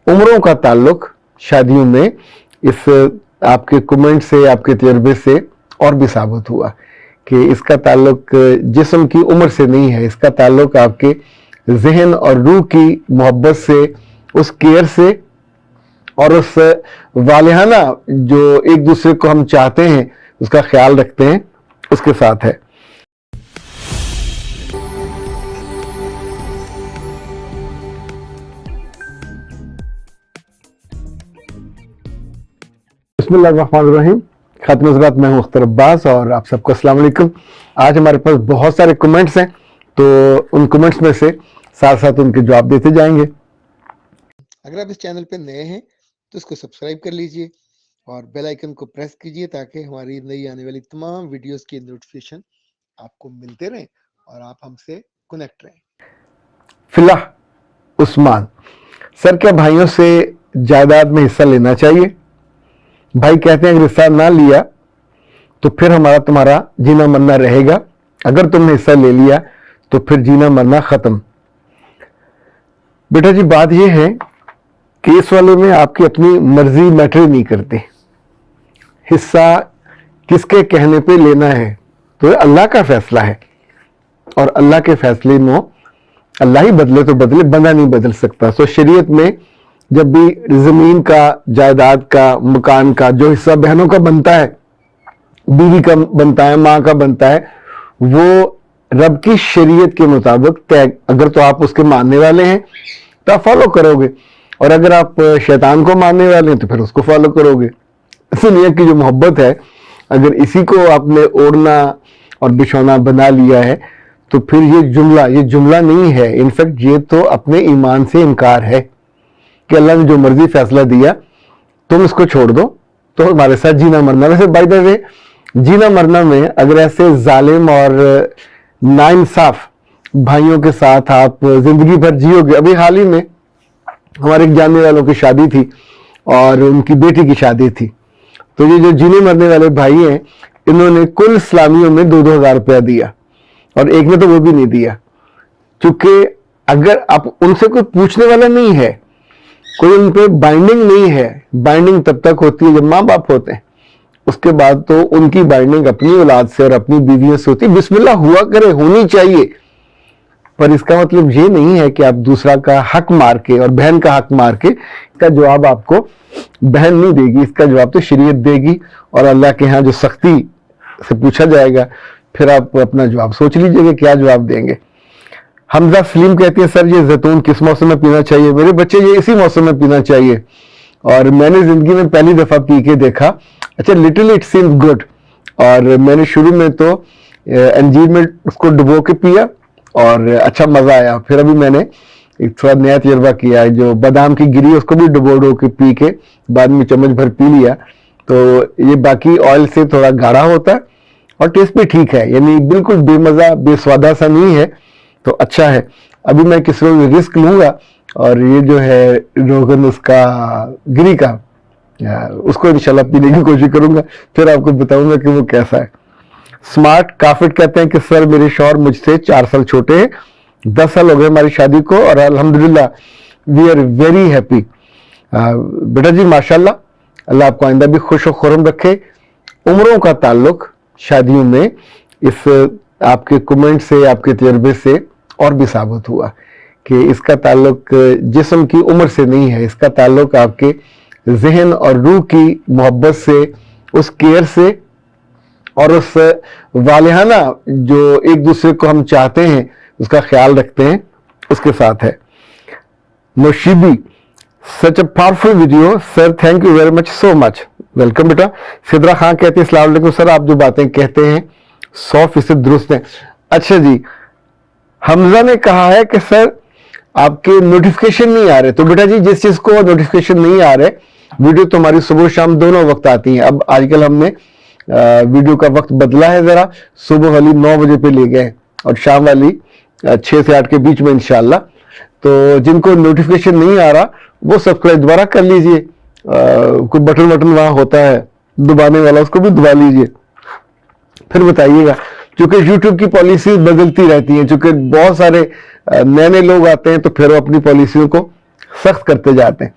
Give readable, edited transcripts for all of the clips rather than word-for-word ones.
उम्रों का ताल्लुक शादियों में इस आपके कमेंट से, आपके तजर्बे से और भी साबित हुआ कि इसका ताल्लुक जिस्म की उम्र से नहीं है, इसका ताल्लुक आपके जहन और रूह की मोहब्बत से, उस केयर से और उस वालिहाना जो एक दूसरे को हम चाहते हैं, उसका ख्याल रखते हैं, उसके साथ है। बिस्मिल्लाहिर्रहमानिर्रहीम। खातिम हज़रात, मैं हूं अख्तर अब्बास और आप सबको अस्सलाम वालेकुम। आज हमारे पास बहुत सारे कमेंट्स हैं, तो उन कमेंट्स में से साथ साथ उनके जवाब देते जाएंगे। अगर आप इस चैनल पे नए हैं तो इसको सब्सक्राइब कर लीजिए और बेल आइकन को प्रेस कीजिए ताकि हमारी नई आने वाली तमाम वीडियोस की नोटिफिकेशन आपको मिलते रहें और आप हमसे कनेक्ट रहें। फिल्लाह उस्मान सर, क्या भाइयों से जायदाद में हिस्सा लेना चाहिए? भाई कहते हैं अगर हिस्सा ना लिया तो फिर हमारा तुम्हारा जीना मरना रहेगा, अगर तुमने हिस्सा ले लिया तो फिर जीना मरना खत्म। बेटा जी, बात यह है कि इस वाले में आपकी अपनी मर्जी मैटर नहीं करती। हिस्सा किसके कहने पे लेना है तो ये अल्लाह का फैसला है, और अल्लाह के फैसले में अल्लाह ही बदले तो बदले, बंदा नहीं बदल सकता। सो शरीयत में जब भी जमीन का, जायदाद का, मकान का जो हिस्सा बहनों का बनता है, बीवी का बनता है, माँ का बनता है, वो रब की शरीयत के मुताबिक तय। अगर तो आप उसके मानने वाले हैं तो आप फॉलो करोगे, और अगर आप शैतान को मानने वाले हैं तो फिर उसको फॉलो करोगे। दुनिया की जो मोहब्बत है, अगर इसी को आपने ओढ़ना और बिछौना बना लिया है तो फिर ये जुमला नहीं है, इनफैक्ट ये तो अपने ईमान से इनकार है कि अल्लाह ने जो मर्जी फैसला दिया तुम इसको छोड़ दो तो हमारे साथ जीना मरना। वैसे बाय द वे, जीना मरना में अगर ऐसे जालिम और नाइंसाफ भाइयों के साथ आप जिंदगी भर जियोगे। अभी हाल ही में हमारे एक जानने वालों की शादी थी और उनकी बेटी की शादी थी, तो ये जो जीने मरने वाले भाई हैं, इन्होंने कुल इस्लामियों में 2-2 हज़ार रुपया दिया और एक ने तो वो भी नहीं दिया, क्योंकि अगर आप उनसे कोई पूछने वाला नहीं है, कोई उन पे बाइंडिंग नहीं है। बाइंडिंग तब तक होती है जब माँ बाप होते हैं, उसके बाद तो उनकी बाइंडिंग अपनी औलाद से और अपनी बीवियों से होती है। बिस्मिल्लाह हुआ करे, होनी चाहिए, पर इसका मतलब ये नहीं है कि आप दूसरा का हक मार के और बहन का हक मार के, इसका जवाब आपको बहन नहीं देगी, इसका जवाब तो शरीयत देगी, और अल्लाह के यहाँ जो सख्ती से पूछा जाएगा, फिर आप अपना जवाब सोच लीजिएगा क्या जवाब देंगे। हमजा सलीम कहती है सर, ये जैतून किस मौसम में पीना चाहिए? मेरे बच्चे, ये इसी मौसम में पीना चाहिए, और मैंने जिंदगी में पहली दफा पी के देखा। अच्छा, लिटिल इट सीम्स गुड, और मैंने शुरू में तो अंजीर में उसको डुबो के पिया और अच्छा मजा आया। फिर अभी मैंने एक थोड़ा नया तजर्बा किया है, जो बादाम की गिरी उसको भी डुबो के पी के बाद में चम्मच भर पी लिया, तो ये बाकी ऑयल से थोड़ा गाढ़ा होता है और टेस्ट भी ठीक है, यानी बिल्कुल बेमजा बेस्वादा सा नहीं है, तो अच्छा है। अभी मैं किसी को रिस्क लूंगा और ये जो है रोगन उसका गिरी का, उसको इंशाल्लाह पीने की कोशिश करूंगा, फिर आपको बताऊंगा कि वो कैसा है। स्मार्ट काफिट कहते हैं कि सर, मेरे शौहर मुझसे 4 साल छोटे हैं, 10 साल हो गए हमारी शादी को और अल्हम्दुलिल्लाह वी आर वेरी हैप्पी। बेटा जी माशाल्लाह, अल्लाह आपको आइंदा भी खुश और खुरम रखे। उम्रों का ताल्लुक शादियों में इस आपके कमेंट से, आपके तजर्बे से और भी साबित हुआ कि इसका ताल्लुक जिस्म की उम्र से नहीं है, इसका ताल्लुक आपके जहन और रूह की मोहब्बत से, उस केयर से और उस वालिहाना जो एक दूसरे को हम चाहते हैं, उसका ख्याल रखते हैं, उसके साथ है। नौशीबी, such a powerful video sir, thank you very much, so much, welcome बेटा। सिद्रा खान कहते हैं अस्सलाम वालेकुम सर, आप जो बातें कहते हैं 100% दुरुस्त है। अच्छा जी, हमजा ने कहा है कि सर आपके नोटिफिकेशन नहीं आ रहे, तो बेटा जी जिस चीज को नोटिफिकेशन नहीं आ रहे, वीडियो तो हमारी सुबह शाम दोनों वक्त आती हैं। अब आजकल हमने वीडियो का वक्त बदला है जरा, सुबह वाली 9 बजे पे ले गए और शाम वाली 6 से 8 के बीच में इंशाल्लाह। तो जिनको नोटिफिकेशन नहीं आ रहा वो सब्सक्राइब दोबारा कर लीजिए, कोई बटन वहां होता है दबाने वाला, उसको भी दबा लीजिए, फिर बताइएगा। क्योंकि YouTube की पॉलिसी बदलती रहती है, क्योंकि बहुत सारे नए नए लोग आते हैं तो फिर वो अपनी पॉलिसियों को सख्त करते जाते हैं।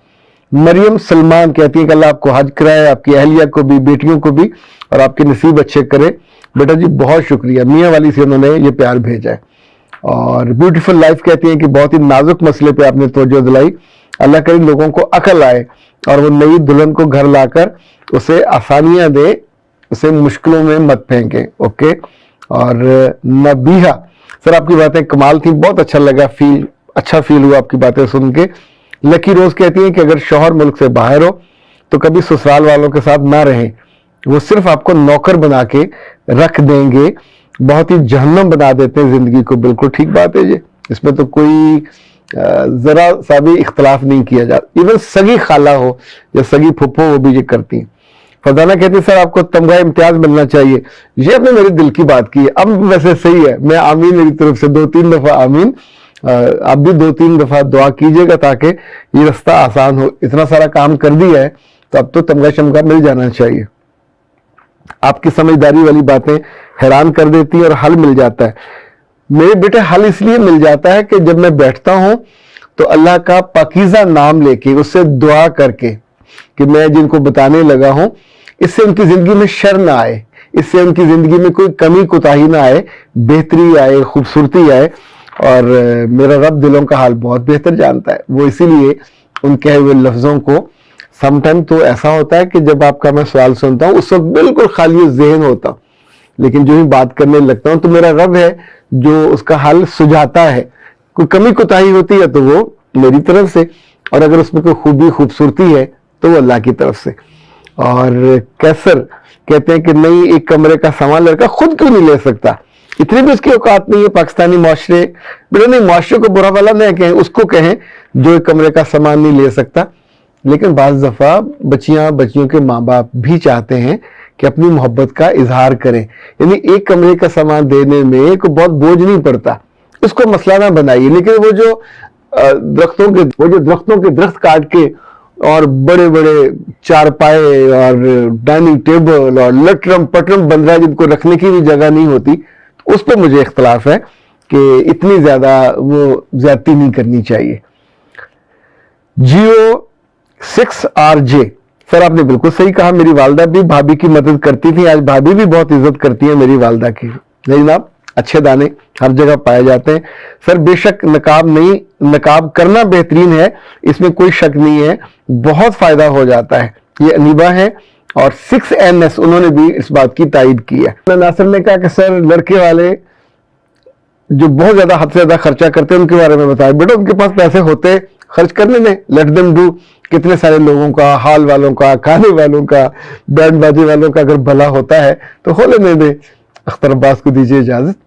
مریم سلمان کہتی ہیں کہ اللہ آپ کو حج کرائے, آپ کی اہلیہ کو بھی, بیٹیوں کو بھی, اور آپ کے نصیب اچھے کرے. بیٹا جی بہت شکریہ, میاں والی سے انہوں نے یہ پیار بھیجا ہے. اور بیوٹیفل لائف کہتی ہیں کہ بہت ہی نازک مسئلے پہ آپ نے توجہ دلائی. اللہ کرے لوگوں کو عقل آئے اور وہ نئی دلہن کو گھر لا کر اسے آسانیاں دے, اسے مشکلوں میں مت پھینکیں. اوکے. اور نبیہا سر آپ کی باتیں کمال تھیں, بہت اچھا لگا, اچھا فیل ہوا آپ کی باتیں سن کے. لکی روز کہتی ہیں کہ اگر شوہر ملک سے باہر ہو تو کبھی سسرال والوں کے ساتھ نہ رہیں, وہ صرف آپ کو نوکر بنا کے رکھ دیں گے, بہت ہی جہنم بنا دیتے ہیں زندگی کو. بالکل ٹھیک بات ہے جی, اس میں تو کوئی ذرا سا بھی اختلاف نہیں کیا جاتا. ایون سگی خالہ ہو یا سگی پھپھو وہ بھی یہ کرتی ہیں. فضانہ کہتی ہے سر آپ کو تمغہ امتیاز ملنا چاہیے. یہ آپ نے میری دل کی بات کی ہے. اب ویسے صحیح ہے, میں آمین میری طرف سے 2-3 دفعہ آمین. آپ بھی 2-3 دفعہ دعا کیجئے گا تاکہ یہ رستہ آسان ہو. اتنا سارا کام کر دیا ہے تو اب تو تمغہ شمغہ مل جانا چاہیے. آپ کی سمجھداری والی باتیں حیران کر دیتی ہیں اور حل مل جاتا ہے. میرے بیٹے حل اس لیے مل جاتا ہے کہ جب میں بیٹھتا ہوں تو اللہ کا پاکیزہ نام لے کے, اس سے دعا کر کے کہ میں جن کو بتانے لگا ہوں اس سے ان کی زندگی میں شر نہ آئے, اس سے ان کی زندگی میں کوئی کمی کوتاہی نہ آئے, بہتری آئے, خوبصورتی آئے. اور میرا رب دلوں کا حال بہت بہتر جانتا ہے. وہ اسی لیے ان کہے ہوئے لفظوں کو, سم ٹائم تو ایسا ہوتا ہے کہ جب آپ کا میں سوال سنتا ہوں اس وقت بالکل خالی ذہن ہوتا ہوں, لیکن جو ہی بات کرنے لگتا ہوں تو میرا رب ہے جو اس کا حل سجاتا ہے. کوئی کمی کوتاہی ہوتی ہے تو وہ میری طرف سے, اور اگر اس میں کوئی خوبی خوبصورتی ہے تو وہ اللہ کی طرف سے. اور کیسر کہتے ہیں کہ نہیں, ایک کمرے کا سامان لڑکا خود کیوں نہیں لے سکتا, اتنی بھی اس کی اوقات نہیں ہے. پاکستانی معاشرے بیٹا نہیں, معاشرے کو برا والا نہ کہیں, اس کو کہیں جو ایک کمرے کا سامان نہیں لے سکتا. لیکن بعض دفعہ بچیوں کے ماں باپ بھی چاہتے ہیں کہ اپنی محبت کا اظہار کریں, یعنی ایک کمرے کا سامان دینے میں کوئی بہت بوجھ نہیں پڑتا, اس کو مسئلہ نہ بنائیے. لیکن وہ جو درختوں کے درخت کاٹ کے اور بڑے بڑے چارپائے اور ڈائننگ ٹیبل اور لٹرم پٹرم بن رہا ہے جن کو رکھنے کی بھی جگہ نہیں ہوتی, اس پہ مجھے اختلاف ہے کہ اتنی زیادہ وہ زیادتی نہیں کرنی چاہیے. جیو 6RJ سر آپ نے بالکل صحیح کہا, میری والدہ بھی بھابھی کی مدد کرتی تھی, آج بھابھی بھی بہت عزت کرتی ہیں میری والدہ کی. نہیں جناب, اچھے دانے ہر جگہ پائے جاتے ہیں. سر بے شک نقاب کرنا بہترین ہے, اس میں کوئی شک نہیں ہے, بہت فائدہ ہو جاتا ہے. یہ انیبا ہے اور 6NS انہوں نے بھی اس بات کی تائید کی ہے. ناصر نے کہا کہ سر لڑکے والے جو بہت زیادہ حد سے زیادہ خرچہ کرتے ہیں ان کے بارے میں بتائیں. بیٹا ان کے پاس پیسے ہوتے, خرچ کرنے دیں, لیٹ دم ڈو. کتنے سارے لوگوں کا, ہال والوں کا, کھانے والوں کا, بینڈ بازی والوں کا اگر بھلا ہوتا ہے تو ہو لینے دیں. اختر عباس کو دیجیے اجازت.